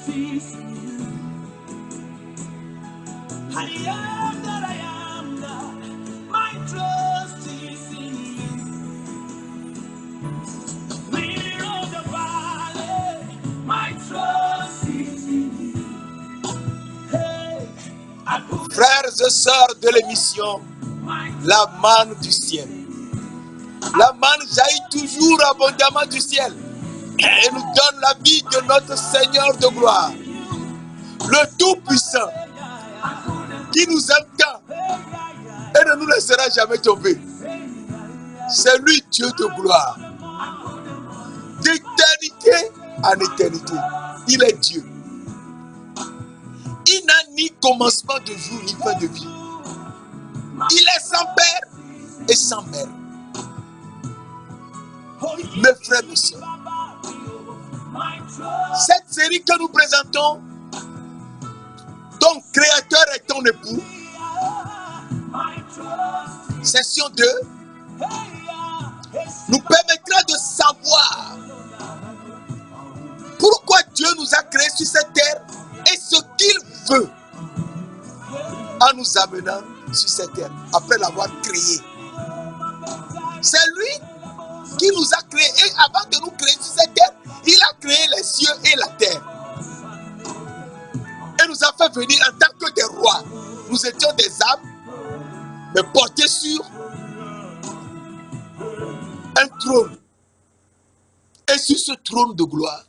is in you. I am that I am God. My trust is in you. Leader of the valley, my trust is in you. Hey, I put Frères et sœurs de l'émission, my la manne du ciel. La manne jaillit toujours abondamment du ciel et nous donne la vie de notre Seigneur de gloire, le Tout-Puissant, qui nous aime tant et ne nous laissera jamais tomber. C'est lui Dieu de gloire. D'éternité en éternité, il est Dieu. Il n'a ni commencement de jour ni fin de vie. Il est sans père et sans mère. Mes frères et sœurs, cette série que nous présentons, ton créateur est ton époux, session 2, nous permettra de savoir pourquoi Dieu nous a créés sur cette terre et ce qu'il veut en nous amenant sur cette terre après l'avoir créée. C'est lui qui nous a créés et avant de nous créer sur cette terre, il a créé les cieux et la terre. Et nous a fait venir en tant que des rois. Nous étions des âmes, mais portés sur un trône. Et sur ce trône de gloire,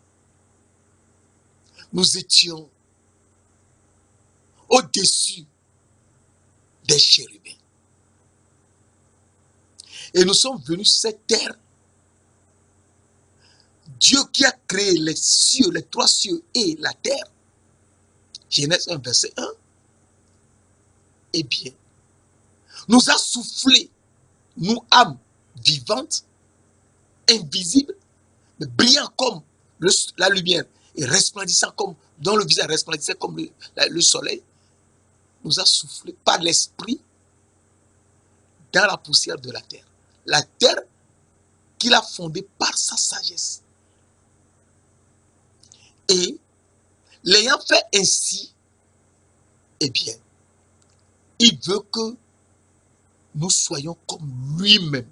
nous étions au-dessus des chérubins. Et nous sommes venus sur cette terre. Dieu qui a créé les cieux, les trois cieux et la terre. Genèse 1, verset 1. Eh bien, nous a soufflé, nous âmes vivantes, invisibles, mais brillant comme la lumière et resplendissant comme, dont le visage resplendissait comme le soleil, nous a soufflé par l'esprit dans la poussière de la terre. La terre qu'il a fondée par sa sagesse. Et l'ayant fait ainsi, eh bien, il veut que nous soyons comme lui-même.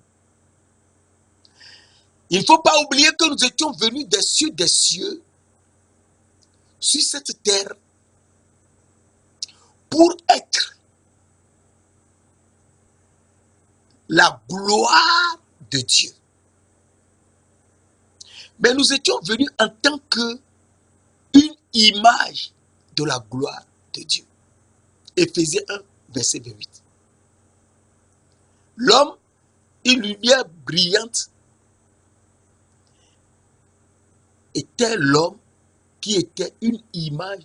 Il ne faut pas oublier que nous étions venus des cieux, sur cette terre, pour être la gloire de Dieu. Mais nous étions venus en tant que une image de la gloire de Dieu. Éphésiens 1, verset 28. L'homme, une lumière brillante, était l'homme qui était une image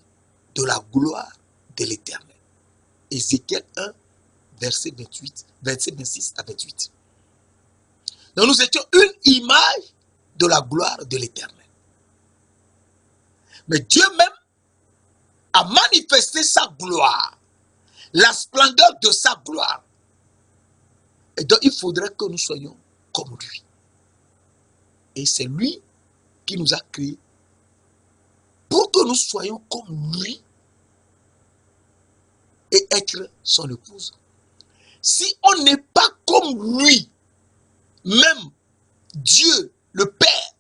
de la gloire de l'Éternel. Ézéchiel 1, verset 28, verset 26 à 28. Donc nous étions une image de la gloire de l'Éternel. Mais Dieu même a manifesté sa gloire, la splendeur de sa gloire. Et donc il faudrait que nous soyons comme lui. Et c'est lui qui nous a créés pour que nous soyons comme lui et être son épouse. Si on n'est pas comme lui, même Dieu, le Père,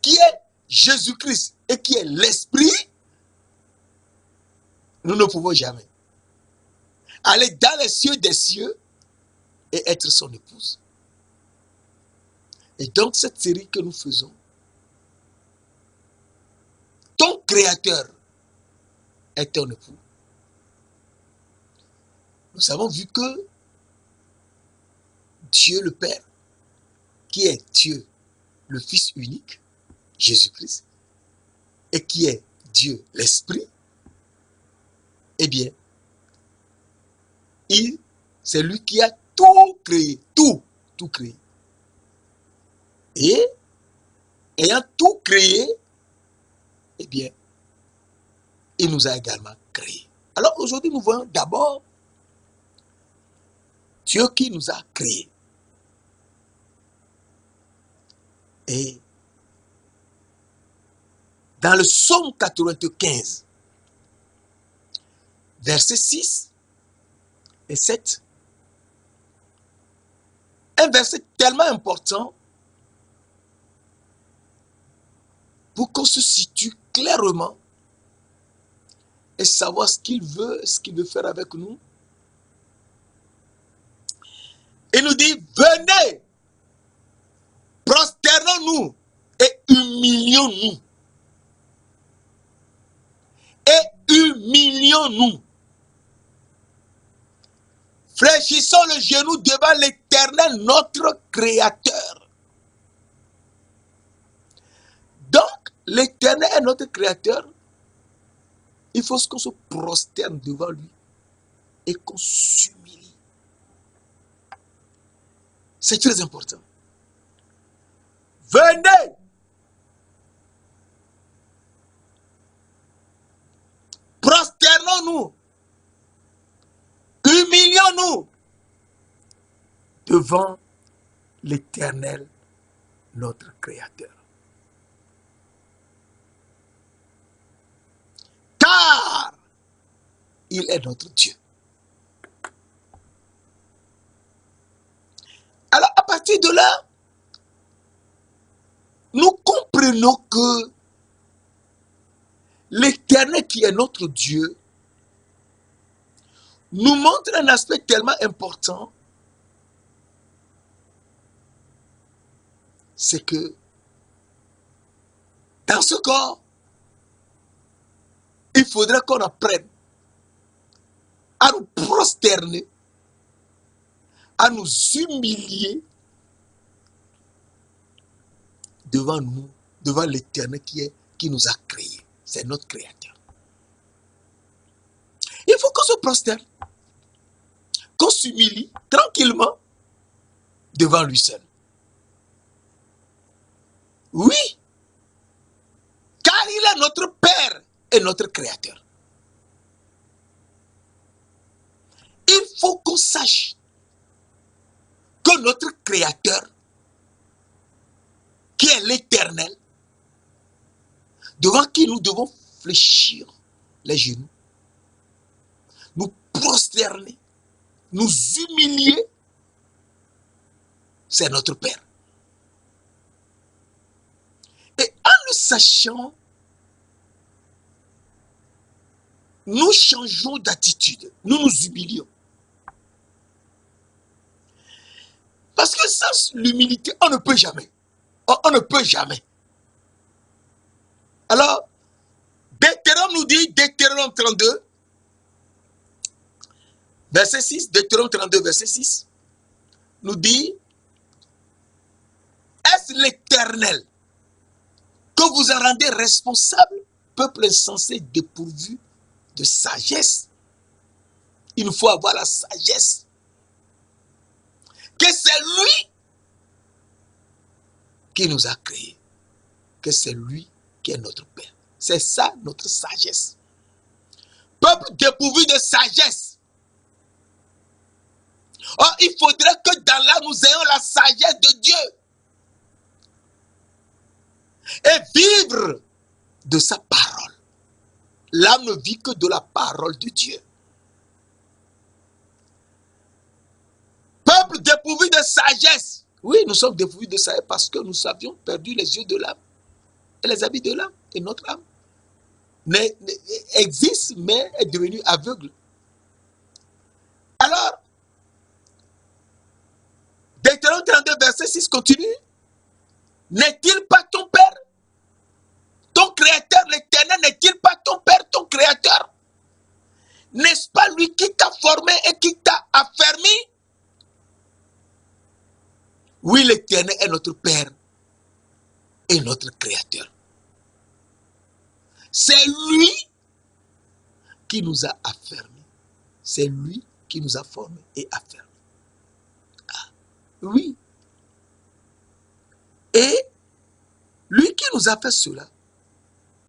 qui est Jésus-Christ et qui est l'Esprit, nous ne pouvons jamais aller dans les cieux des cieux et être son épouse. Et donc cette série que nous faisons, ton créateur est ton époux. Nous avons vu que Dieu le Père, qui est Dieu, le Fils unique, Jésus-Christ, et qui est Dieu l'Esprit, eh bien, c'est lui qui a tout créé, tout créé. Et ayant tout créé, eh bien, il nous a également créés. Alors aujourd'hui, nous voyons d'abord Dieu qui nous a créés. Et Dans le psaume 95, versets 6 et 7, un verset tellement important pour qu'on se situe clairement et savoir ce qu'il veut faire avec nous. Il nous dit, venez, prosternons-nous et humilions-nous. Et humilions-nous. Fléchissons le genou devant l'Éternel, notre Créateur. Donc, l'Éternel est notre Créateur. Il faut qu'on se prosterne devant lui et qu'on s'humilie. C'est très important. Venez. Prosternons-nous. Humilions-nous devant l'Éternel, notre Créateur. Car il est notre Dieu. Alors, à partir de là, nous comprenons que l'Éternel qui est notre Dieu nous montre un aspect tellement important, c'est que dans ce corps, il faudrait qu'on apprenne à nous prosterner, à nous humilier devant nous, devant l'Éternel qui nous a créés. C'est notre Créateur. Il faut qu'on se prosterne, qu'on s'humilie tranquillement devant lui seul. Oui, car il est notre Père et notre Créateur. Il faut qu'on sache que notre Créateur, qui est l'Éternel, devant qui nous devons fléchir les genoux, nous prosterner, nous humilier, c'est notre Père. Et en le sachant, nous changeons d'attitude, nous nous humilions. Parce que sans l'humilité, on ne peut jamais. On ne peut jamais. Alors, Deutéronome nous dit, Deutéronome 32, verset 6, Deutéronome 32, verset 6, nous dit, est-ce l'Éternel que vous en rendez responsable, peuple insensé dépourvu de sagesse? Il nous faut avoir la sagesse. Que c'est lui qui nous a créés. Que c'est lui qui est notre Père. C'est ça notre sagesse. Peuple dépourvu de sagesse. Or, il faudrait que dans là, nous ayons la sagesse de Dieu. Et vivre de sa parole. L'âme ne vit que de la parole de Dieu. Peuple dépourvu de sagesse. Oui, nous sommes dépourvus de sagesse parce que nous avions perdu les yeux de l'âme et les habits de l'âme. Et notre âme existe, mais est devenue aveugle. Alors, Deutéronome 32, verset 6 continue. N'est-il pas ton Père? Ton Créateur, l'Éternel, n'est-il pas ton Père, ton Créateur? N'est-ce pas lui qui t'a formé et qui t'a affermi? Oui, l'Éternel est notre Père et notre Créateur. C'est lui qui nous a affermis. C'est lui qui nous a formés et affermis. Ah, oui. Et lui qui nous a fait cela,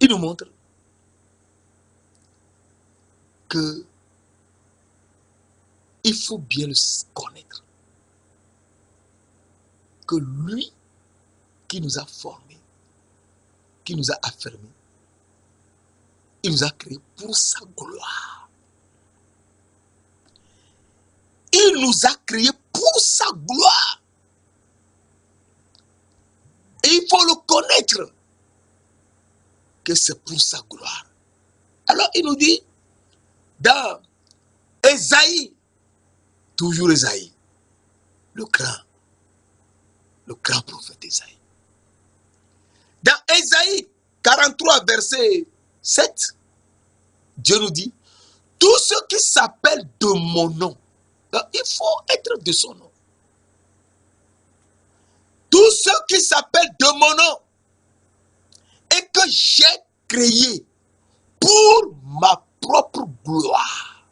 il nous montre que il faut bien le connaître. Que lui qui nous a formés, qui nous a affermis, Il nous a créés pour sa gloire. Il nous a créés pour sa gloire. Et il faut le connaître que c'est pour sa gloire. Alors il nous dit dans Ésaïe, toujours Ésaïe, le grand prophète Ésaïe. Dans Ésaïe 43, verset 7, Dieu nous dit, tous ceux qui s'appellent de mon nom, donc il faut être de son nom. Tous ceux qui s'appellent de mon nom et que j'ai créé pour ma propre gloire,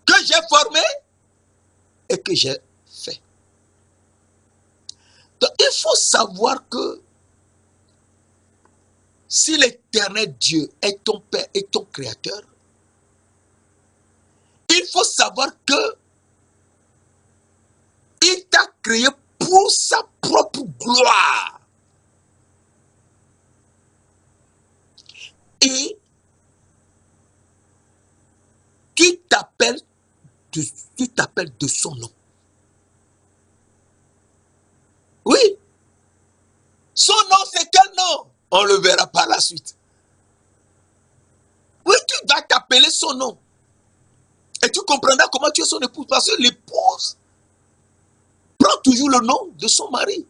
que j'ai formé et que j'ai fait. Donc il faut savoir que si l'Éternel Dieu est ton Père et ton Créateur, il faut savoir que il t'a créé pour sa propre gloire. Et tu t'appelles de son nom. Oui. Son nom, c'est quel nom? On le verra par la suite. Oui, tu vas t'appeler son nom. Et tu comprendras comment tu es son épouse. Parce que l'épouse prend toujours le nom de son mari.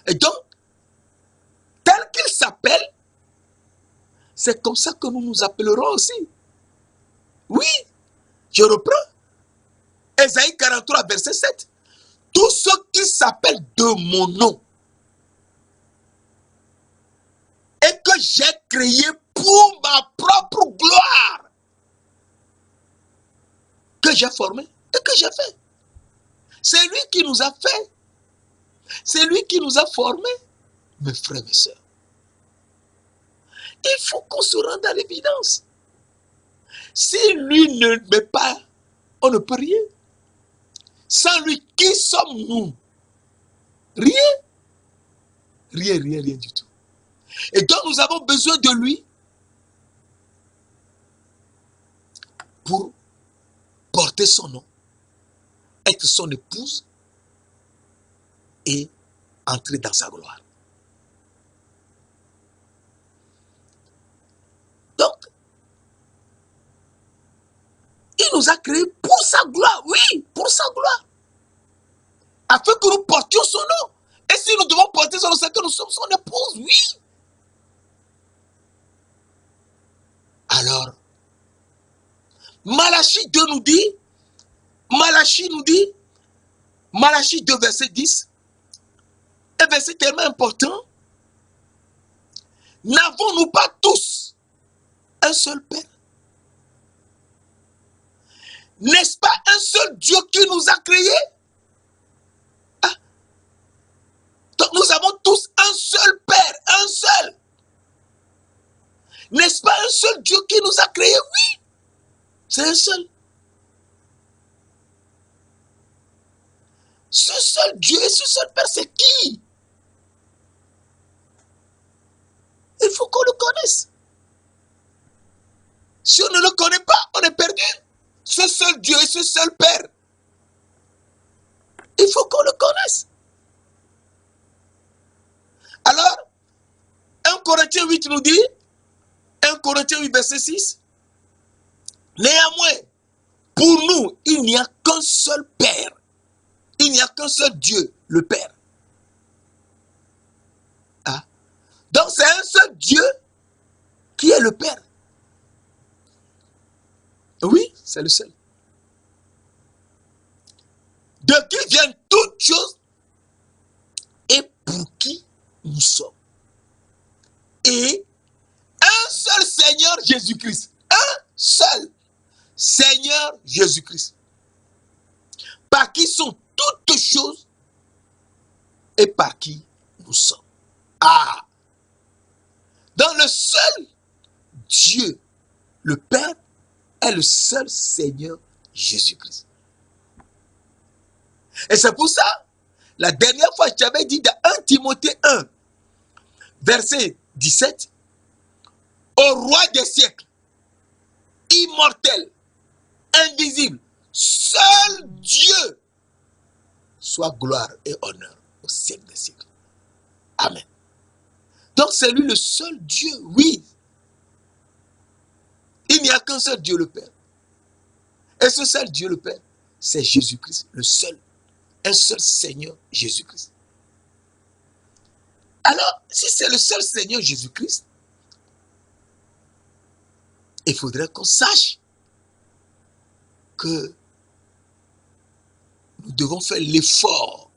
Et donc, tel qu'il s'appelle, c'est comme ça que nous nous appellerons aussi. Oui, je reprends. Ésaïe 43, verset 7. Tous ceux qui s'appellent de mon nom et que j'ai créé pour ma propre gloire, que j'ai formé et que j'ai fait. C'est lui qui nous a fait. C'est lui qui nous a formés, mes frères et sœurs. Il faut qu'on se rende à l'évidence. Si lui ne met pas, on ne peut rien. Sans lui, qui sommes-nous? Rien. Rien du tout. Et donc nous avons besoin de lui pour porter son nom, être son épouse et entrer dans sa gloire. Donc, il nous a créés pour sa gloire, oui, pour sa gloire. Afin que nous portions son nom. Et si nous devons porter son nom, c'est que nous sommes son épouse, oui. Alors, Malachie 2 nous dit, Malachie 2, verset 10, un verset tellement important. N'avons-nous pas tous un seul Père? N'est-ce pas un seul Dieu qui nous a créés? Ah. Donc nous avons tous un seul Père, un seul. N'est-ce pas un seul Dieu qui nous a créés? Oui, c'est un seul. Ce seul Dieu et ce seul Père, c'est qui? Il faut qu'on le connaisse. Si on ne le connaît pas, on est perdu. Ce seul Dieu et ce seul Père, il faut qu'on le connaisse. Alors, 1 Corinthiens 8 nous dit, 1 Corinthiens 8, verset 6, néanmoins, pour nous, il n'y a qu'un seul Père. Il n'y a qu'un seul Dieu, le Père. Ah. Donc c'est un seul Dieu qui est le Père. Oui, c'est le seul. De qui viennent toutes choses et pour qui nous sommes. Et un seul Seigneur Jésus-Christ. Un seul Seigneur Jésus-Christ. Par qui sont toutes choses et par qui nous sommes. Ah! Dans le seul Dieu, le Père, est le seul Seigneur Jésus-Christ. Et c'est pour ça, la dernière fois, je t'avais dit dans 1 Timothée 1, verset 17, au roi des siècles, immortel, invisible, seul Dieu, soit gloire et honneur au siècle des siècles. Amen. Donc c'est lui le seul Dieu, oui. Il n'y a qu'un seul Dieu le Père. Et ce seul Dieu le Père, c'est Jésus-Christ, le seul. Un seul Seigneur, Jésus-Christ. Alors, si c'est le seul Seigneur Jésus-Christ, il faudrait qu'on sache que nous devons faire l'effort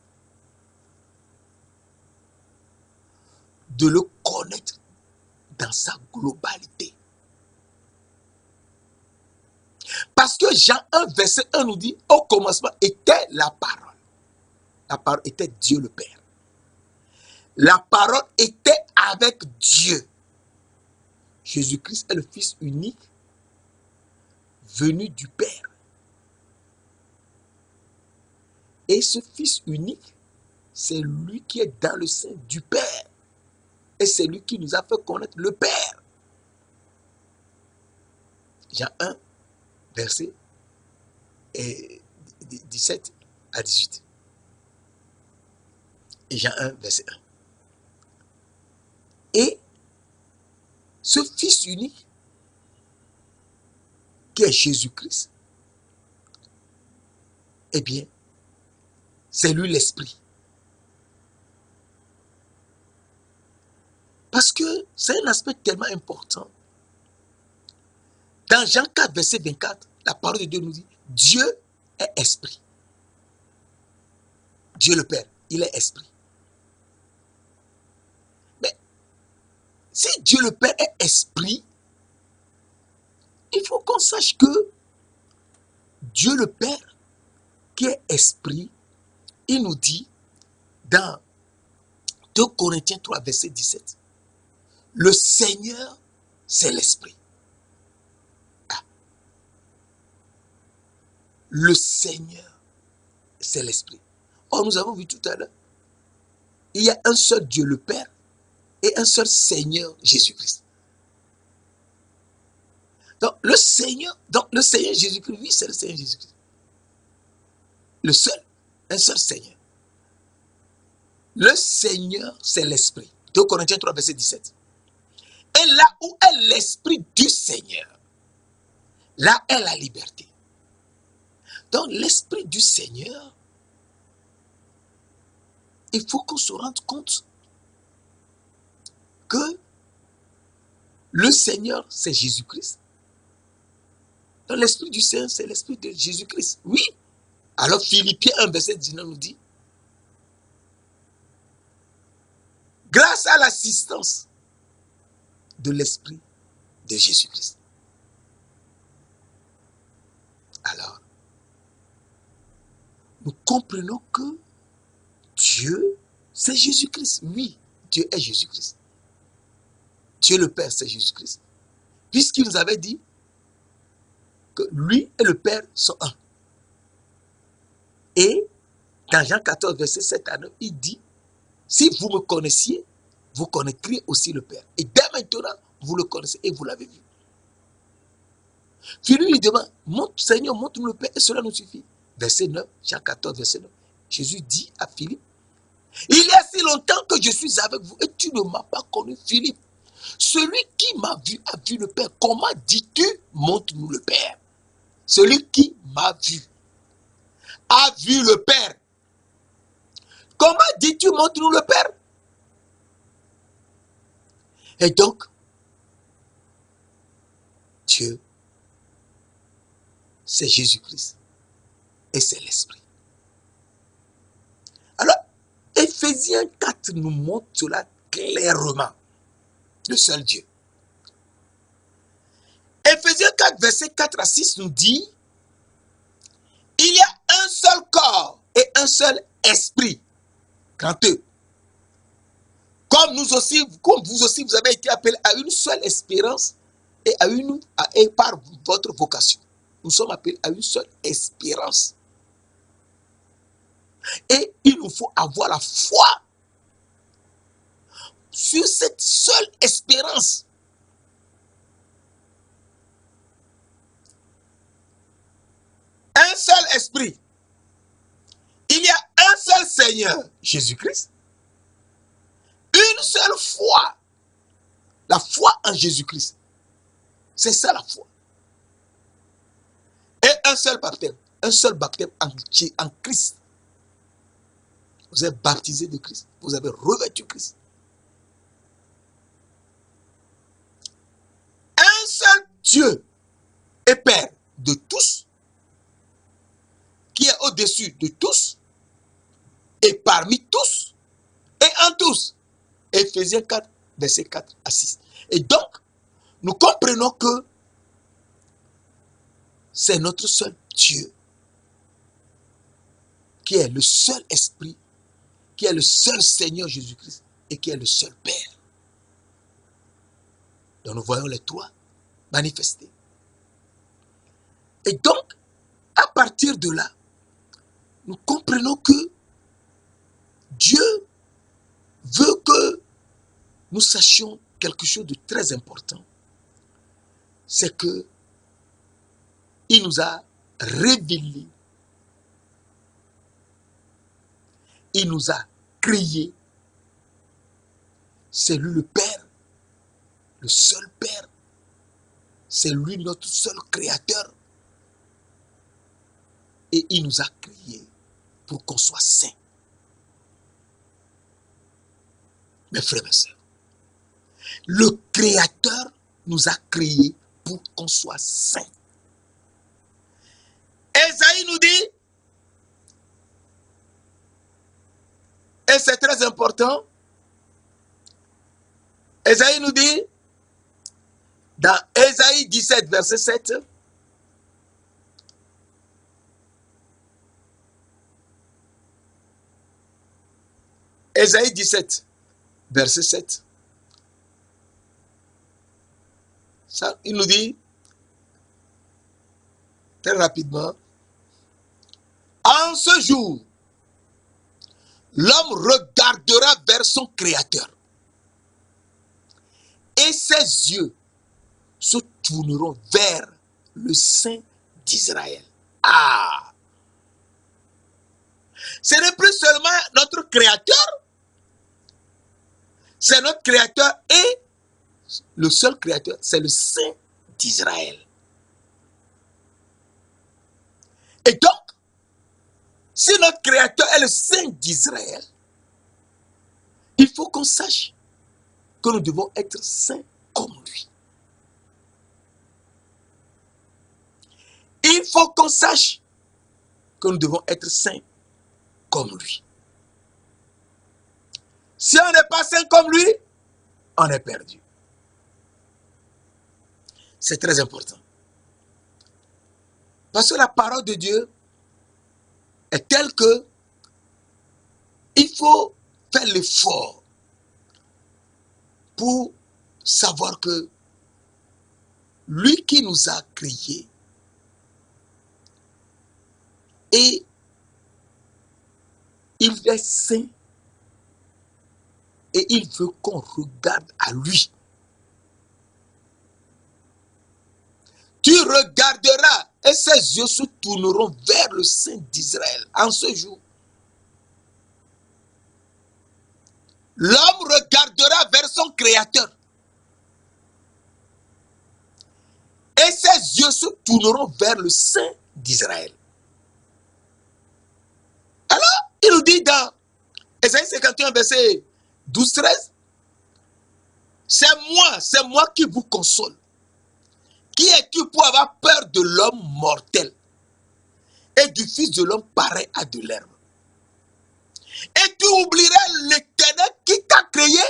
de le connaître dans sa globalité. Parce que Jean 1, verset 1 nous dit, au commencement était la parole. La parole était Dieu le Père. La parole était avec Dieu. Jésus-Christ est le Fils unique venu du Père. Et ce Fils unique, c'est lui qui est dans le sein du Père. Et c'est lui qui nous a fait connaître le Père. Jean 1, verset 17 à 18. Et Jean 1, verset 1. Et ce Fils unique, qui est Jésus-Christ, eh bien, c'est lui l'Esprit. Parce que c'est un aspect tellement important. Dans Jean 4, verset 24, la parole de Dieu nous dit, Dieu est esprit. Dieu le Père, il est esprit. Mais si Dieu le Père est esprit, il faut qu'on sache que Dieu le Père, qui est esprit, il nous dit dans 2 Corinthiens 3, verset 17, le Seigneur, c'est l'esprit. Le Seigneur, c'est l'esprit. Or, nous avons vu tout à l'heure, il y a un seul Dieu le Père et un seul Seigneur Jésus-Christ. Donc le Seigneur Jésus-Christ, oui, c'est le Seigneur Jésus-Christ. Le seul, un seul Seigneur. Le Seigneur, c'est l'Esprit. 2 Corinthiens 3, verset 17. Et là où est l'Esprit du Seigneur, là est la liberté. Donc l'Esprit du Seigneur, il faut qu'on se rende compte que le Seigneur, c'est Jésus-Christ. Donc l'Esprit du Seigneur, c'est l'Esprit de Jésus-Christ. Oui. Alors Philippiens 1, verset 19 nous dit, grâce à l'assistance de l'Esprit de Jésus-Christ. Alors, nous comprenons que Dieu, c'est Jésus-Christ. Oui, Dieu est Jésus-Christ. Dieu le Père, c'est Jésus-Christ. Puisqu'il nous avait dit que lui et le Père sont un. Et dans Jean 14, verset 7 à 9, il dit, si vous me connaissiez, vous connaîtriez aussi le Père. Et dès maintenant, vous le connaissez et vous l'avez vu. Philippe lui demande, Seigneur, montre-nous le Père et cela nous suffit. Verset 9, Jean 14, verset 9. Jésus dit à Philippe, il y a si longtemps que je suis avec vous et tu ne m'as pas connu, Philippe. Celui qui m'a vu a vu le Père. Comment dis-tu, montre-nous le Père? Celui qui m'a vu a vu le Père. Comment dis-tu, montre-nous le Père? Et donc, Dieu, c'est Jésus-Christ et c'est l'Esprit. Alors, Éphésiens 4 nous montre cela clairement. Le seul Dieu. Éphésiens 4, verset 4 à 6 nous dit, il y a un seul corps et un seul esprit. Quand eux, comme vous aussi, vous avez été appelés à une seule espérance et par votre vocation. Nous sommes appelés à une seule espérance. Et il nous faut avoir la foi sur cette seule espérance. Un seul esprit. Il y a un seul Seigneur, Jésus-Christ. Une seule foi. La foi en Jésus-Christ. C'est ça la foi. Et un seul baptême. Un seul baptême en Christ. Vous êtes baptisé de Christ. Vous avez revêtu Christ. Un seul Dieu et Père de tous, qui est au-dessus de tous, et parmi tous, et en tous. Éphésiens 4, versets 4 à 6. Et donc, nous comprenons que c'est notre seul Dieu, qui est le seul Esprit, qui est le seul Seigneur Jésus-Christ, et qui est le seul Père. Donc nous voyons les trois manifestés. Et donc, à partir de là, nous comprenons que Dieu veut que nous sachions quelque chose de très important. C'est que il nous a révélé, il nous a créé. C'est lui le Père, le seul Père. C'est lui notre seul Créateur. Et il nous a créés pour qu'on soit saints. Mes frères et sœurs, le Créateur nous a créés pour qu'on soit saints. Ésaïe nous dit, et c'est très important, Ésaïe nous dit, dans Ésaïe 17, verset 7, Ésaïe 17, verset 7, ça, il nous dit, très rapidement, en ce jour, l'homme regardera vers son Créateur et ses yeux se tourneront vers le Saint d'Israël. Ah! Ce n'est plus seulement notre Créateur, c'est notre Créateur et le seul Créateur, c'est le Saint d'Israël. Et donc, si notre Créateur est le Saint d'Israël, il faut qu'on sache que nous devons être saints comme lui. Il faut qu'on sache que nous devons être saints comme lui. Si on n'est pas saint comme lui, on est perdu. C'est très important. Parce que la parole de Dieu est telle que il faut faire l'effort pour savoir que lui qui nous a créés et il est saint et il veut qu'on regarde à lui. Tu regarderas et ses yeux se tourneront vers le Saint d'Israël en ce jour. L'homme regardera vers son Créateur et ses yeux se tourneront vers le Saint d'Israël. Alors, il nous dit dans Ésaïe 51, verset 12-13, c'est moi qui vous console. Qui es-tu pour avoir peur de l'homme mortel et du fils de l'homme pareil à de l'herbe? Et tu oublierais l'Éternel qui t'a créé,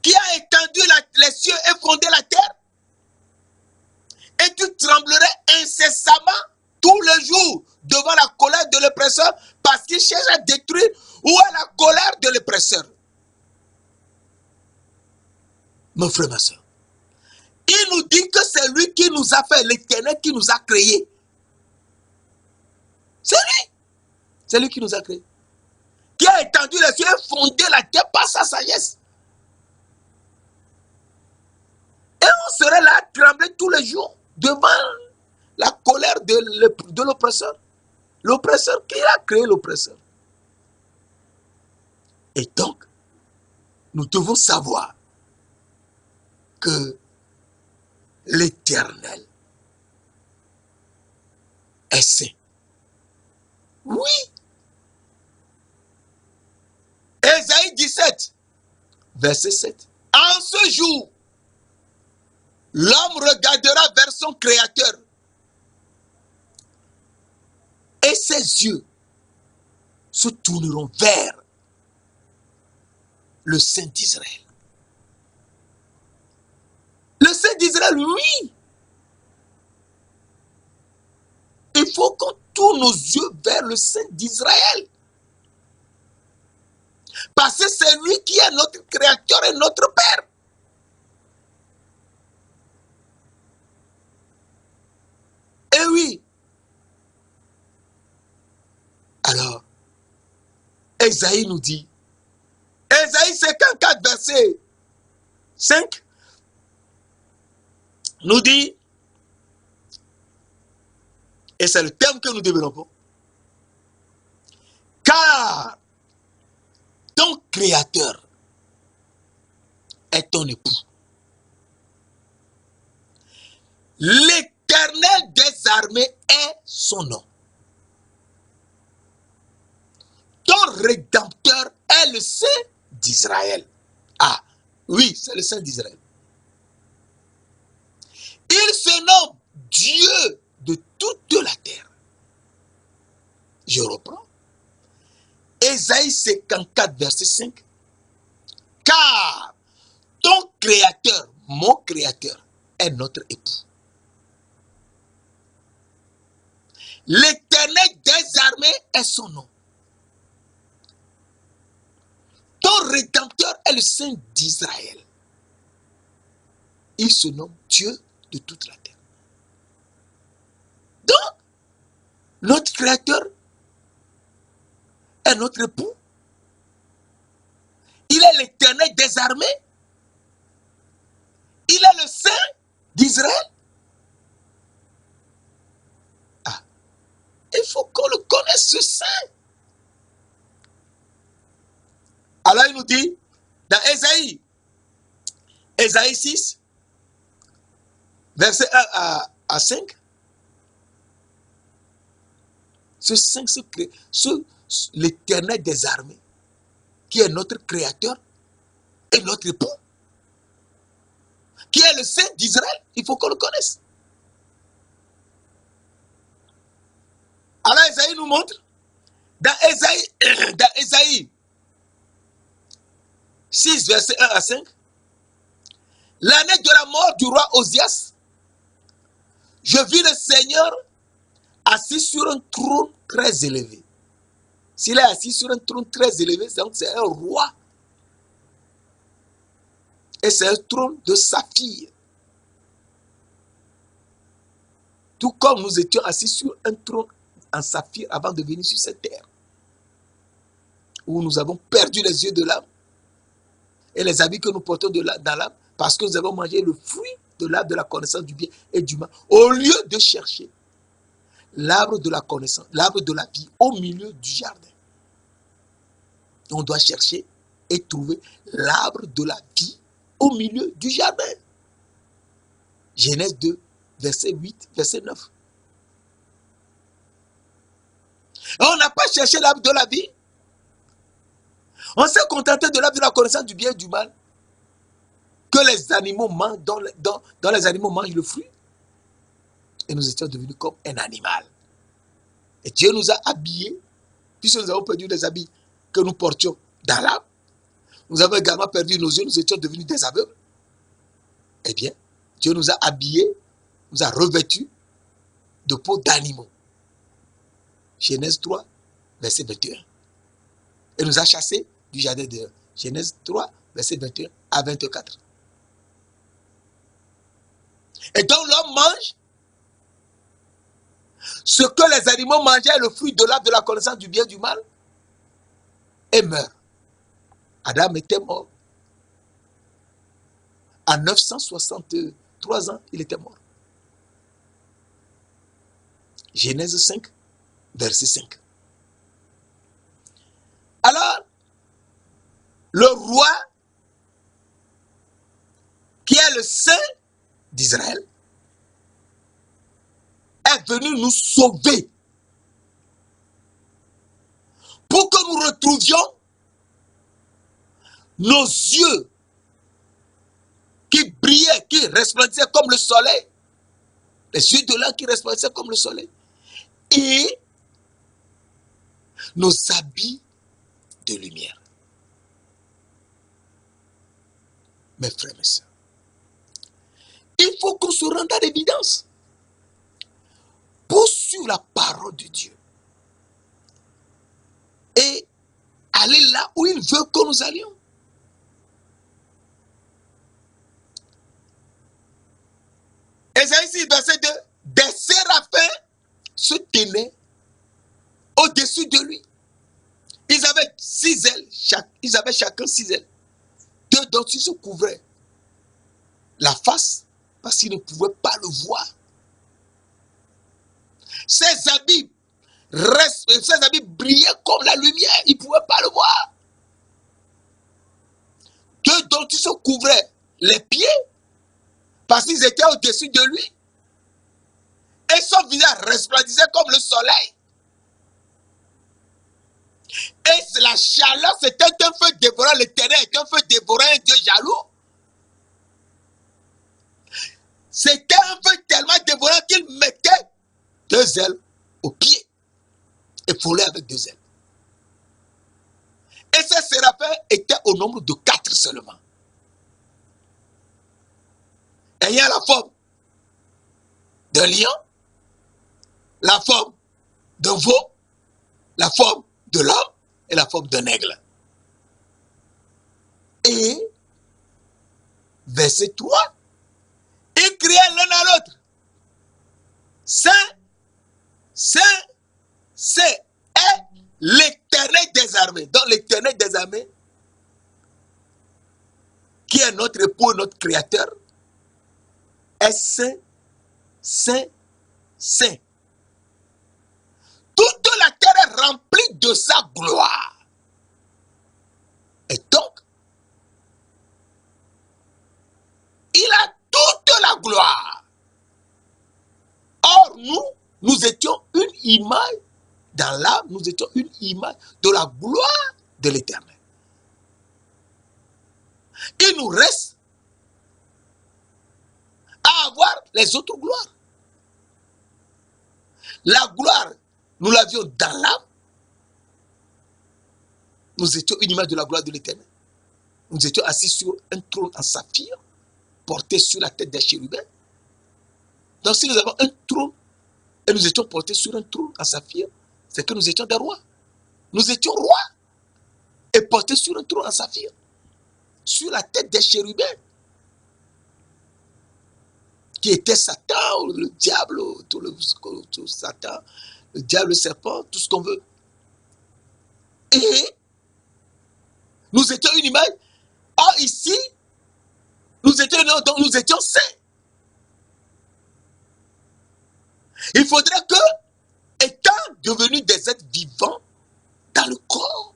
qui a étendu les cieux et fondé la terre, et tu tremblerais incessamment tous les jours devant la colère de l'oppresseur parce qu'il cherche à détruire. Où est la colère de l'oppresseur? Mon frère, ma soeur, il nous dit que c'est lui qui nous a fait, l'Éternel qui nous a créés. C'est lui. C'est lui qui nous a créés. qui a étendu les cieux et fondé la terre par sa sagesse. Et on serait là à trembler tous les jours devant la colère de l'oppresseur. L'oppresseur, qui a créé l'oppresseur? Et donc, nous devons savoir que l'Éternel est saint. Oui. Ésaïe 17, verset 7. En ce jour, l'homme regardera vers son Créateur et ses yeux se tourneront vers le Saint d'Israël. Le Saint d'Israël, oui. Il faut qu'on tourne nos yeux vers le Saint d'Israël. Parce que c'est lui qui est notre Créateur et notre Père. Et oui. Alors, Ésaïe nous dit, Ésaïe 54, verset 5, nous dit, et c'est le terme que nous développons, car ton Créateur est ton époux. L'Éternel des armées est son nom. Ton Rédempteur est le Saint d'Israël. Ah, oui, c'est le Saint d'Israël. Il se nomme Dieu de toute la terre. Je reprends. Ésaïe 54, verset 5. Car ton Créateur, mon Créateur, est notre époux. L'Éternel des armées est son nom. Ton Rédempteur est le Saint d'Israël. Il se nomme Dieu de toute la terre. Donc, notre Créateur est notre époux. Il est l'Éternel des armées. Il est le Saint d'Israël. Ah, il faut qu'on le connaisse, ce Saint. Alors il nous dit, dans Ésaïe 6, verset 1 à 5, l'Éternel des armées, qui est notre Créateur et notre époux, qui est le Saint d'Israël, il faut qu'on le connaisse. Alors Ésaïe nous montre, dans Ésaïe 6, verset 1 à 5, l'année de la mort du roi Osias, je vis le Seigneur assis sur un trône très élevé. S'il est assis sur un trône très élevé, donc c'est un roi. Et c'est un trône de saphir. Tout comme nous étions assis sur un trône en saphir avant de venir sur cette terre, où nous avons perdu les yeux de l'âme et les habits que nous portons dans l'âme, parce que nous avons mangé le fruit de l'arbre de la connaissance du bien et du mal, au lieu de chercher l'arbre de la connaissance, l'arbre de la vie au milieu du jardin. On doit chercher et trouver l'arbre de la vie au milieu du jardin. Genèse 2, verset 8, verset 9. Et on n'a pas cherché l'arbre de la vie. On s'est contenté de l'arbre de la connaissance du bien et du mal, que les animaux mangent, dont les animaux mangent le fruit. Et nous étions devenus comme un animal. Et Dieu nous a habillés, puisque nous avons perdu les habits que nous portions dans l'âme. Nous avons également perdu nos yeux, nous étions devenus des aveugles. Eh bien, Dieu nous a habillés, nous a revêtus de peau d'animaux. Genèse 3, verset 21. Et nous a chassés du jardin de Genèse 3, verset 21 à 24. Et donc l'homme mange ce que les animaux mangeaient, le fruit de l'arbre de la connaissance du bien et du mal. et meurt. Adam était mort. À 963 ans, il était mort. Genèse 5, verset 5. Alors, le roi, qui est le saint d'Israël, est venu nous sauver pour que nous retrouvions nos yeux qui brillaient, qui resplendissaient comme le soleil, les yeux de l'âme qui resplendissaient comme le soleil, et nos habits de lumière. Mes frères et sœurs, il faut qu'on se rende à l'évidence pour suivre la parole de Dieu et aller là où il veut que nous allions. Ésaïe 6, verset 2, des séraphins se tenaient au-dessus de lui. Ils avaient 6 ailes, ils avaient chacun 6 ailes. 2 d'entre eux se couvraient la face parce qu'ils ne pouvaient pas le voir. Ses habits brillaient comme la lumière, ils ne pouvaient pas le voir. 2 d'entre eux se couvraient les pieds parce qu'ils étaient au-dessus de lui. Et son visage resplendissait comme le soleil. Et la chaleur, c'était un feu dévorant. L'Éternel était un feu dévorant, un Dieu jaloux. C'était un feu tellement dévorant qu'il mettait 2 ailes aux pieds et volait avec 2 ailes. Et ces séraphins étaient au nombre de 4 seulement. Ayant la forme d'un lion, la forme d'un veau, la forme de l'homme et la forme d'un aigle. Et, verset 3, ils criaient l'un à l'autre, Saint, Saint, Saint est l'Éternel des armées. Donc l'Éternel des armées, qui est notre époux, notre créateur, est saint, saint, saint. Toute la terre est remplie de sa gloire. Et donc, il a toute la gloire. Or, nous étions une image, dans l'âme, nous étions une image de la gloire de l'Éternel. Il nous reste à avoir les autres gloires. La gloire, nous l'avions dans l'âme. Nous étions une image de la gloire de l'Éternel. Nous étions assis sur un trône en saphir, porté sur la tête des chérubins. Donc si nous avons un trône, et nous étions portés sur un trône en saphir, c'est que nous étions des rois. Nous étions rois, et portés sur un trône en saphir, sur la tête des chérubins, qui était Satan, le diable, tout Satan, le diable, le serpent, tout ce qu'on veut. Et nous étions une image. Or ici, nous étions saints. Il faudrait que, étant devenus des êtres vivants dans le corps,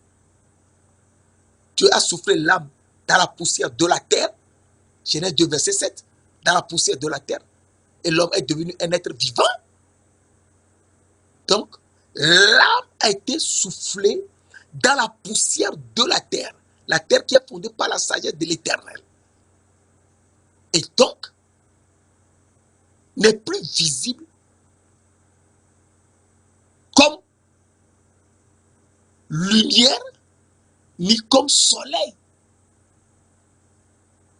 Dieu a soufflé l'âme dans la poussière de la terre. Genèse 2, verset 7. Dans la poussière de la terre. Et l'homme est devenu un être vivant. Donc, l'âme a été soufflée dans la poussière de la terre. La terre qui est fondée par la sagesse de l'Éternel. Et donc, n'est plus visible comme lumière, ni comme soleil.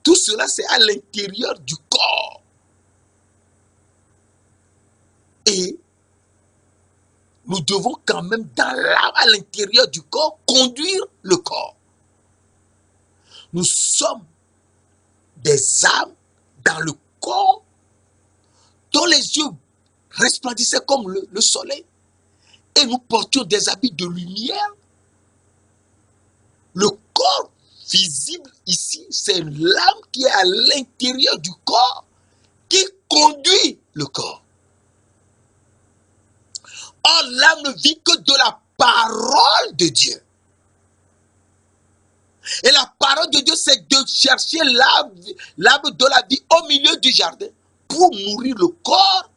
Tout cela, c'est à l'intérieur du corps. Et nous devons quand même, dans l'âme, à l'intérieur du corps, conduire le corps. Nous sommes des âmes dans le corps dont les yeux resplendissaient comme le soleil. Et nous portions des habits de lumière. Le corps visible ici, c'est l'âme qui est à l'intérieur du corps qui conduit le corps. Or, l'âme ne vit que de la parole de Dieu. Et la parole de Dieu, c'est de chercher l'arbre de la vie au milieu du jardin pour nourrir le corps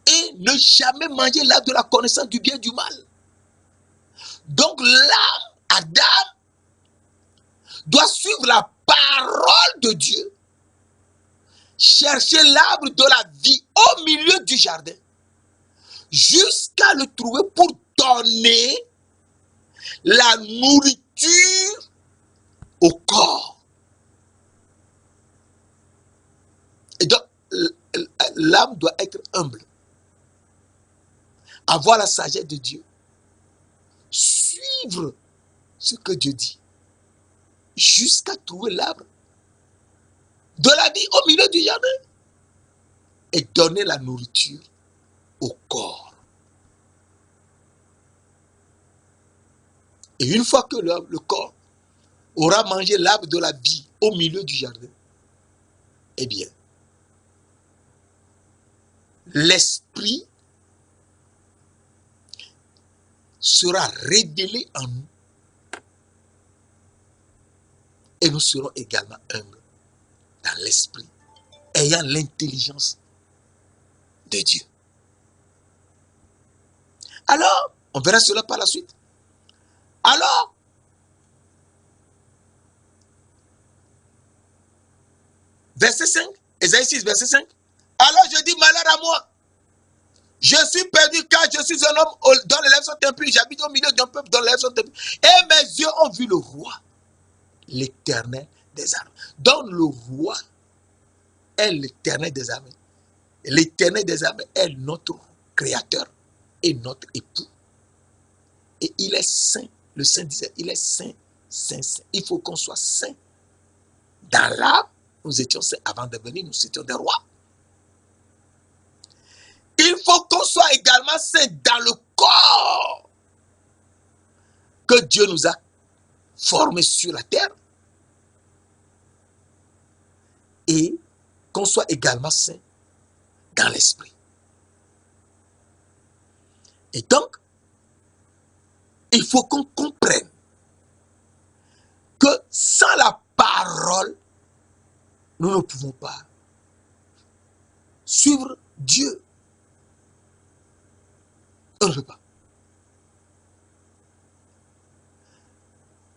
et ne jamais manger l'arbre de la connaissance du bien et du mal. Donc l'âme, Adam, doit suivre la parole de Dieu, chercher l'arbre de la vie au milieu du jardin, jusqu'à le trouver pour donner la nourriture au corps. Et donc, l'âme doit être humble, avoir la sagesse de Dieu, suivre ce que Dieu dit, jusqu'à trouver l'arbre de la vie au milieu du jardin et donner la nourriture au corps. Et une fois que le corps aura mangé l'arbre de la vie au milieu du jardin, eh bien, l'esprit sera révélé en nous et nous serons également humbles dans l'esprit, ayant l'intelligence de Dieu. Alors, on verra cela par la suite. Alors, verset 5, Ésaïe 6, verset 5. Alors je dis, malheur à moi, je suis perdu car je suis un homme dont les lèvres sont impues, j'habite au milieu d'un peuple dont les lèvres sont impues. Et mes yeux ont vu le roi, l'Éternel des armées. Donc le roi est l'Éternel des armées. L'Éternel des armées est notre créateur et notre époux. Et il est saint. Le saint disait, il est saint, saint, saint. Il faut qu'on soit saint. Dans l'âme, nous étions saints avant de venir, nous étions des rois. Il faut qu'on soit également saint dans le corps que Dieu nous a formés sur la terre. Et qu'on soit également saint dans l'esprit. Et donc, il faut qu'on comprenne que sans la parole, nous ne pouvons pas suivre Dieu. On ne peut pas.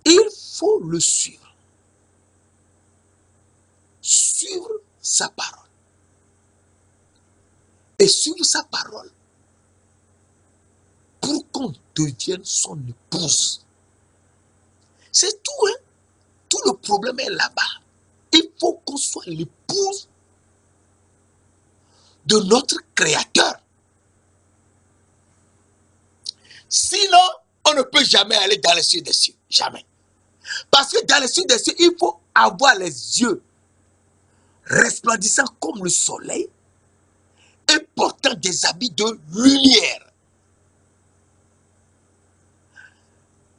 Il faut le suivre. Suivre sa parole. Et suivre sa parole pour qu'on devienne son épouse. C'est tout, hein? Tout le problème est là-bas. Il faut qu'on soit l'épouse de notre Créateur. Sinon, on ne peut jamais aller dans les cieux des cieux. Jamais. Parce que dans les cieux des cieux, il faut avoir les yeux resplendissants comme le soleil et portant des habits de lumière.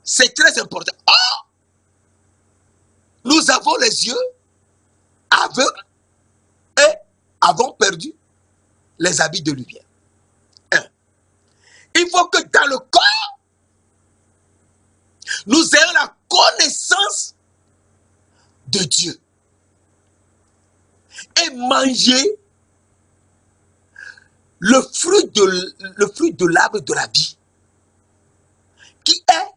C'est très important. Or, nous avons les yeux aveugles et avons perdu les habits de lumière. Il faut que dans le corps, nous ayons la connaissance de Dieu et manger le fruit de l'arbre de la vie, qui est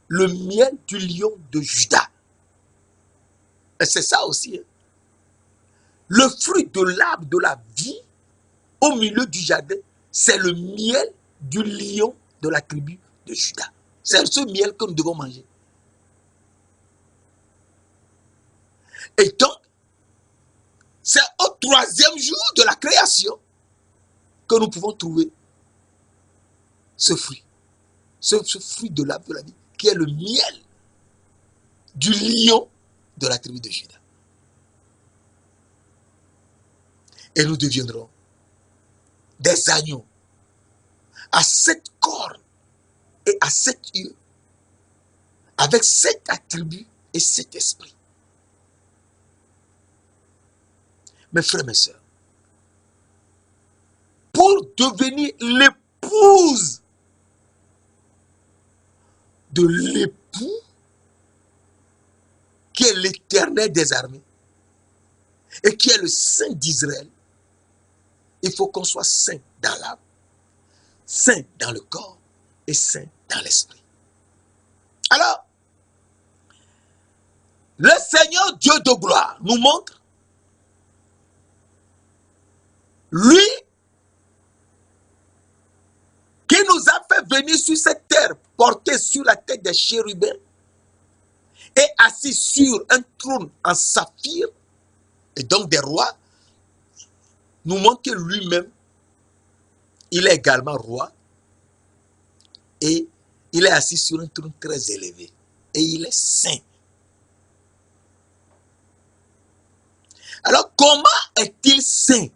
le miel du lion de Juda. Et c'est ça aussi. Hein. Le fruit de l'arbre de la vie au milieu du jardin, c'est le miel du lion de la tribu de Juda. C'est ce miel que nous devons manger. Et donc, c'est au troisième jour de la création que nous pouvons trouver ce fruit. Ce fruit de l'arbre de la vie, qui est le miel du lion de la tribu de Juda. Et nous deviendrons des agneaux à 7 cornes et à 7 yeux, avec cet attribut et cet esprit. Mes frères, mes sœurs, pour devenir l'épouse de l'époux qui est l'Éternel des armées et qui est le Saint d'Israël, il faut qu'on soit saint dans l'âme, saint dans le corps et saint dans l'esprit. Alors, le Seigneur Dieu de gloire nous montre, lui qui nous a fait venir sur cette terre, porté sur la tête des chérubins et assis sur un trône en saphir, et donc des rois, nous montre que lui-même, il est également roi et il est assis sur un trône très élevé et il est saint. Alors, comment est-il saint?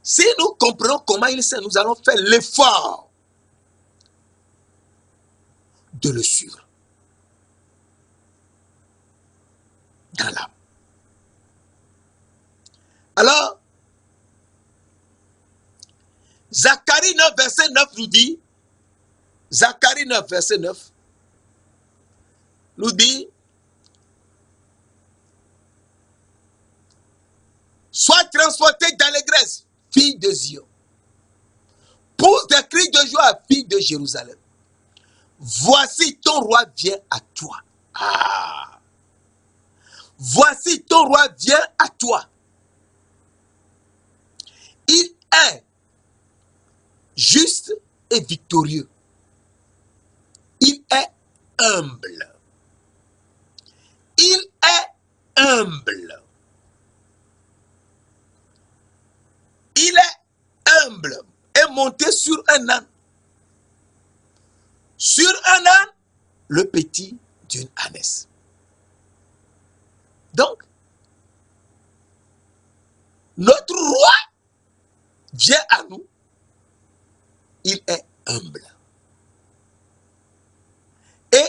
Si nous comprenons comment il est saint, nous allons faire l'effort de le suivre dans l'âme. Alors, Zacharie 9, verset 9 nous dit, Zacharie 9, verset 9, nous dit, sois transportée d'allégresse, fille de Zion. Pousse des cris de joie, fille de Jérusalem. Voici ton roi vient à toi. Ah. Voici ton roi vient à toi. Il est juste et victorieux. Il est humble. Il est humble. Il est humble et monté sur un âne. Sur un âne, le petit d'une ânesse. Donc, notre roi vient à nous. Il est humble. Et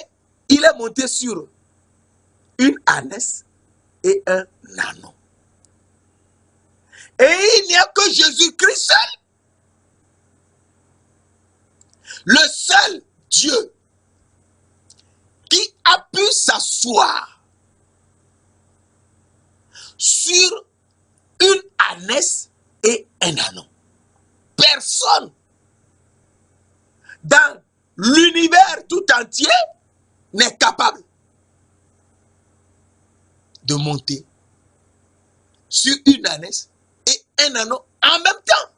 il est monté sur une ânesse et un ânon. Et il n'y a que Jésus-Christ seul. Le seul Dieu qui a pu s'asseoir sur une ânesse et un ânon. Personne dans l'univers tout entier n'est capable de monter sur une ânesse et un ânon en même temps.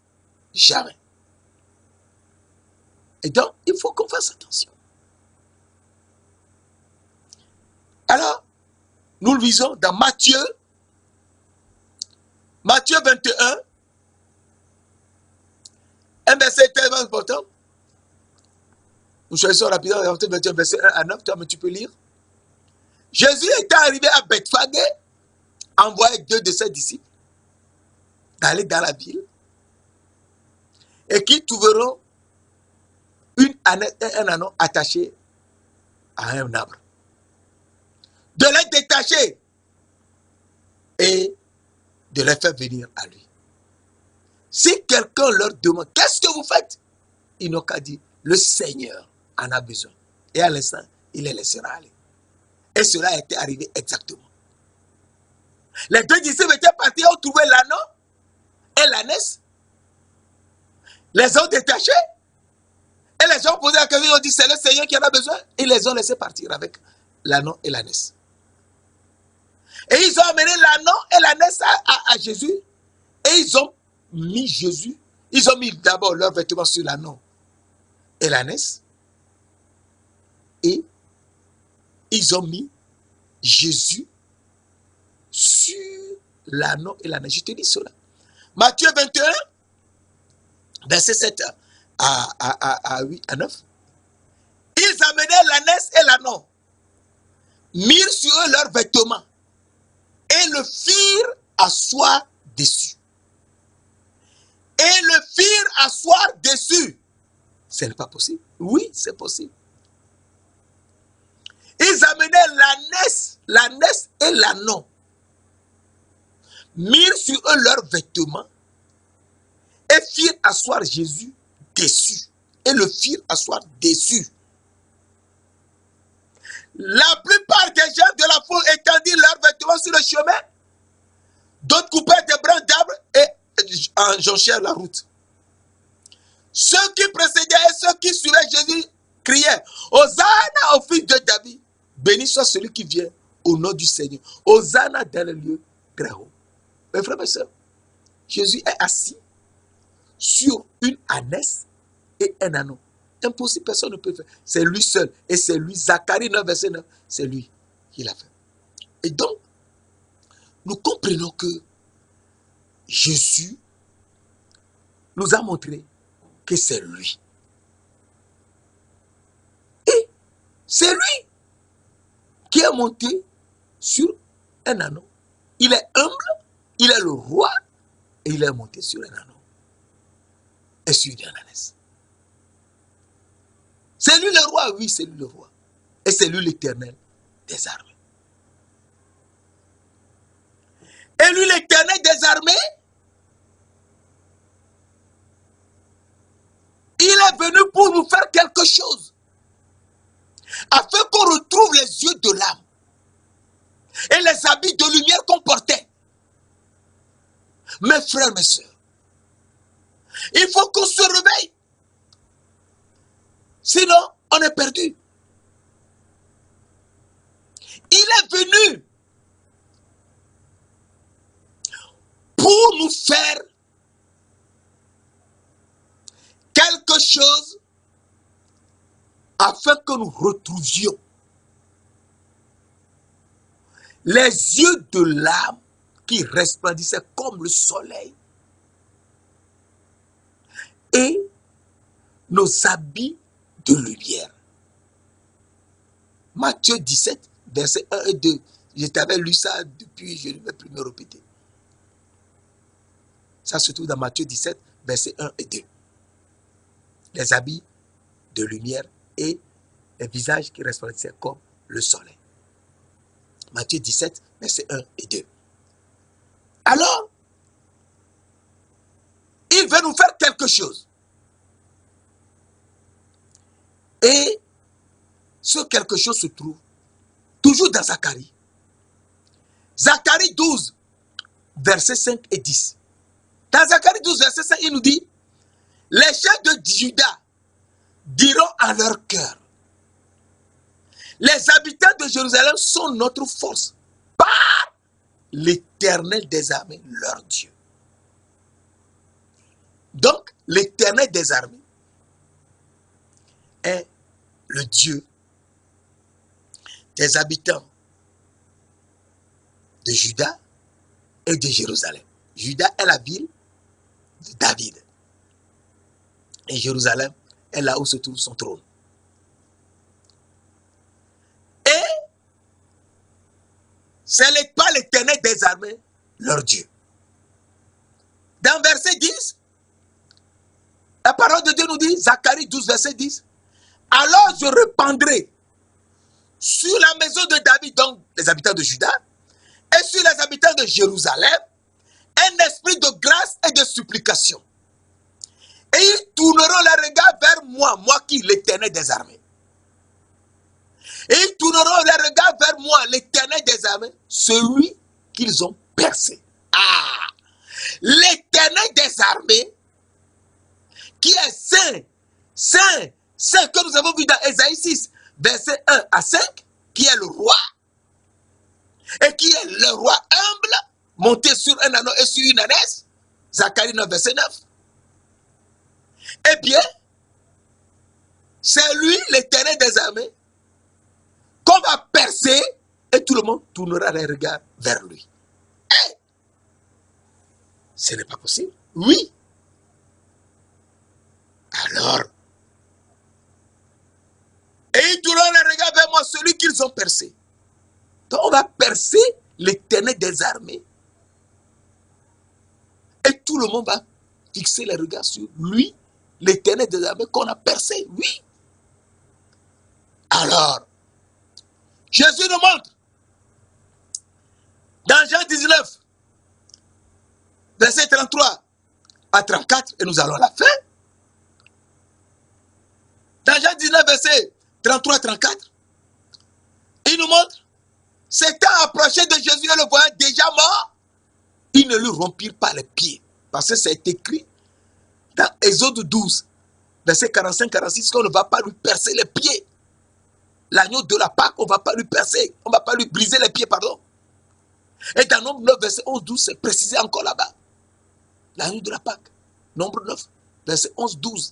Jamais. Et donc, il faut qu'on fasse attention. Alors, nous le visons dans Matthieu 21, un verset tellement important. Nous choisissons rapidement Matthieu 21, verset 1 à 9, toi, mais tu peux lire. Jésus était arrivé à Bethphagée, envoyé 2 de ses disciples d'aller dans la ville et qui trouveront une ânesse et un ânon attachés à un arbre. De les détacher et de les faire venir à lui. Si quelqu'un leur demande, qu'est-ce que vous faites? Ils n'ont qu'à dire, le Seigneur en a besoin. Et à l'instant, il les laissera aller. Et cela était arrivé exactement. Les 2 disciples étaient partis, ont trouvé l'ânon et l'ânesse, les ont détachés, et les gens ont posé la question, ils ont dit, c'est le Seigneur qui en a besoin. Ils les ont laissés partir avec l'ânon et l'ânesse. Et ils ont amené l'ânon et l'ânesse à Jésus, et ils ont mis Jésus, ils ont mis d'abord leurs vêtements sur l'ânon et l'ânesse, et ils ont mis Jésus sur l'ânon et l'ânesse. Je te dis cela. Matthieu 21, verset 7 à 8 à 9. Ils amenaient l'ânesse et l'ânon, mirent sur eux leurs vêtements et le firent asseoir dessus. Et le firent asseoir dessus. Ce n'est pas possible. Oui, c'est possible. l'ânesse et l'ânon mirent sur eux leurs vêtements et firent asseoir Jésus dessus. Et le firent asseoir dessus. La plupart des gens de la foule étendirent leurs vêtements sur le chemin. D'autres coupèrent des brins d'arbres et enjonchèrent la route. Ceux qui précédaient et ceux qui suivaient Jésus criaient: Hosanna au fils de David. Béni soit celui qui vient au nom du Seigneur. Hosanna dans le lieu très haut. Mes frères et sœurs, Jésus est assis sur une ânesse et un ânon. Impossible, personne ne peut faire. C'est lui seul. Et c'est lui, Zacharie 9, verset 9, c'est lui qui l'a fait. Et donc, nous comprenons que Jésus nous a montré que c'est lui. Et c'est lui qui est monté sur un ânon. Il est humble, il est le roi, et il est monté sur un ânon. Et sur une ânesse. C'est lui le roi, oui, c'est lui le roi. Et c'est lui l'Éternel des armées. Et lui l'Éternel des armées, il est venu pour nous faire quelque chose. Afin qu'on retrouve les yeux de l'âme. Et les habits de lumière qu'on portait. Mes frères, mes sœurs, il faut qu'on se réveille. Sinon, on est perdu. Il est venu pour nous faire quelque chose afin que nous retrouvions les yeux de l'âme qui resplendissaient comme le soleil et nos habits de lumière. Matthieu 17, versets 1 et 2. Je t'avais lu ça depuis, je ne vais plus me répéter. Ça se trouve dans Matthieu 17, versets 1 et 2. Les habits de lumière et les visages qui resplendissaient comme le soleil. Matthieu 17, versets 1 et 2. Alors, il veut nous faire quelque chose. Et ce quelque chose se trouve toujours dans Zacharie. Zacharie 12, versets 5 et 10. Dans Zacharie 12, verset 5, il nous dit: les chefs de Juda diront en leur cœur: les habitants de Jérusalem sont notre force par l'Éternel des armées, leur Dieu. Donc, l'Éternel des armées est le Dieu des habitants de Juda et de Jérusalem. Juda est la ville de David. Et Jérusalem est là où se trouve son trône. Et ce n'est pas l'Éternel des armées, leur Dieu. Dans verset 10, la parole de Dieu nous dit, Zacharie 12, verset 10, alors je répandrai sur la maison de David, donc les habitants de Juda, et sur les habitants de Jérusalem, un esprit de grâce et de supplication. Et ils tourneront les regards vers moi, moi qui, l'Éternel des armées. Et ils tourneront les regards vers moi, l'Éternel des armées, celui qu'ils ont percé. Ah! L'Éternel des armées, qui est saint, saint, saint, que nous avons vu dans Ésaïe 6, verset 1 à 5, qui est le roi, et qui est le roi humble, monté sur un ânon et sur une ânesse, Zacharie 9, verset 9. Eh bien, c'est lui, l'Éternel des armées, qu'on va percer, et tout le monde tournera les regards vers lui. Eh, ce n'est pas possible. Oui. Alors, et ils tourneront les regards vers moi, celui qu'ils ont percé. Donc on va percer l'Éternel des armées. Et tout le monde va fixer les regards sur lui, l'Éternel des armées qu'on a percé. Oui. Alors, Jésus nous montre Dans Jean 19, verset 33 à 34, et nous allons à la fin. Dans Jean 19, verset 33 à 34, il nous montre, s'étant approché de Jésus et le voyant déjà mort, ils ne lui rompirent pas les pieds. Parce que c'est écrit dans Exode 12, verset 45-46, qu'on ne va pas lui percer les pieds. L'agneau de la Pâque, on ne va pas lui percer, on ne va pas lui briser les pieds, pardon. Et dans Nombre 9, verset 11-12, c'est précisé encore là-bas. L'agneau de la Pâque. Nombre 9, verset 11-12.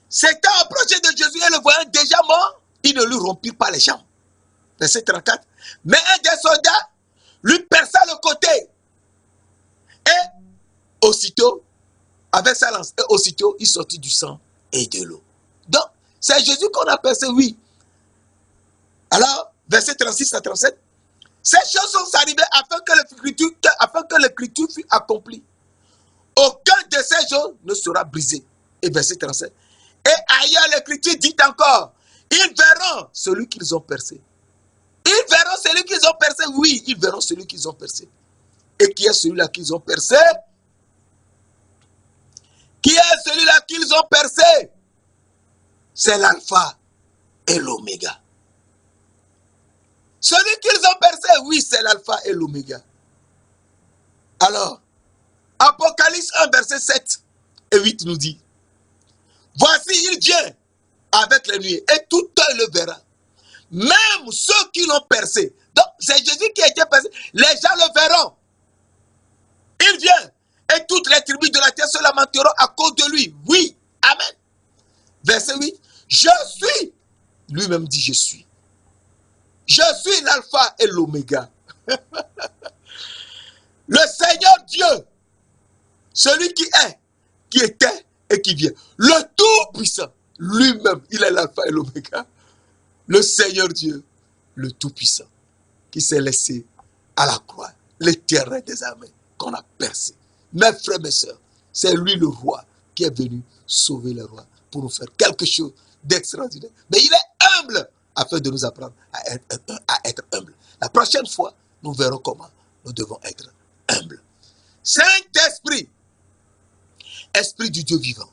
S'étant approché de Jésus et le voyant déjà mort, ils ne lui rompirent pas les jambes. Verset 34. Mais un des soldats lui perça le côté. Et aussitôt, avec sa lance, et aussitôt, il sortit du sang et de l'eau. Donc, c'est Jésus qu'on a percé, oui. Alors, verset 36 à 37. Ces choses sont arrivées afin que l'écriture fût accomplie. Aucun de ces choses ne sera brisé. Et verset 37. Et ailleurs, l'écriture dit encore, ils verront celui qu'ils ont percé. Ils verront celui qu'ils ont percé, oui, ils verront celui qu'ils ont percé. Et qui est celui-là qu'ils ont percé? Qui est celui-là qu'ils ont percé? C'est l'alpha et l'oméga. Celui qu'ils ont percé, oui, c'est l'alpha et l'oméga. Alors, Apocalypse 1, verset 7 et 8 nous dit, voici, il vient avec les nuées, et tout œil le verra. Même ceux qui l'ont percé. Donc, c'est Jésus qui a été percé. Les gens le verront. Il vient, et toutes les tribus de la terre se lamenteront à cause de lui. Oui, amen. Verset 8, je suis. Lui-même dit, je suis. Je suis l'alpha et l'oméga. Le Seigneur Dieu, celui qui est, qui était et qui vient. Le Tout-Puissant, lui-même, il est l'alpha et l'oméga. Le Seigneur Dieu, le Tout-Puissant, qui s'est laissé à la croix, l'Éternel des armées, qu'on a percé. Mes frères, mes sœurs, c'est lui le roi qui est venu sauver le roi pour nous faire quelque chose d'extraordinaire. Mais il est humble afin de nous apprendre à être humble. La prochaine fois, nous verrons comment nous devons être humbles. Saint-Esprit, Esprit du Dieu vivant,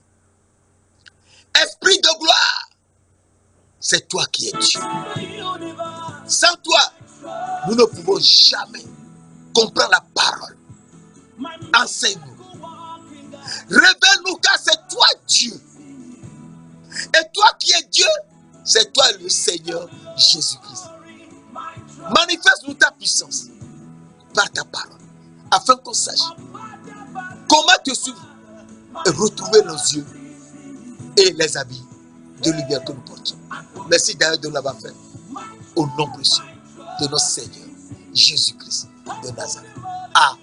Esprit de gloire, c'est toi qui es Dieu. Sans toi, nous ne pouvons jamais comprendre la parole. Enseigne-nous. Révèle-nous car c'est toi Dieu. Et toi qui es Dieu, c'est toi le Seigneur Jésus-Christ. Manifeste-nous ta puissance par ta parole, afin qu'on sache comment te suivre et retrouver nos yeux et les habits de lumière que nous portons. Merci d'ailleurs de l'avoir fait au nom précieux de notre Seigneur Jésus-Christ de Nazareth. Amen.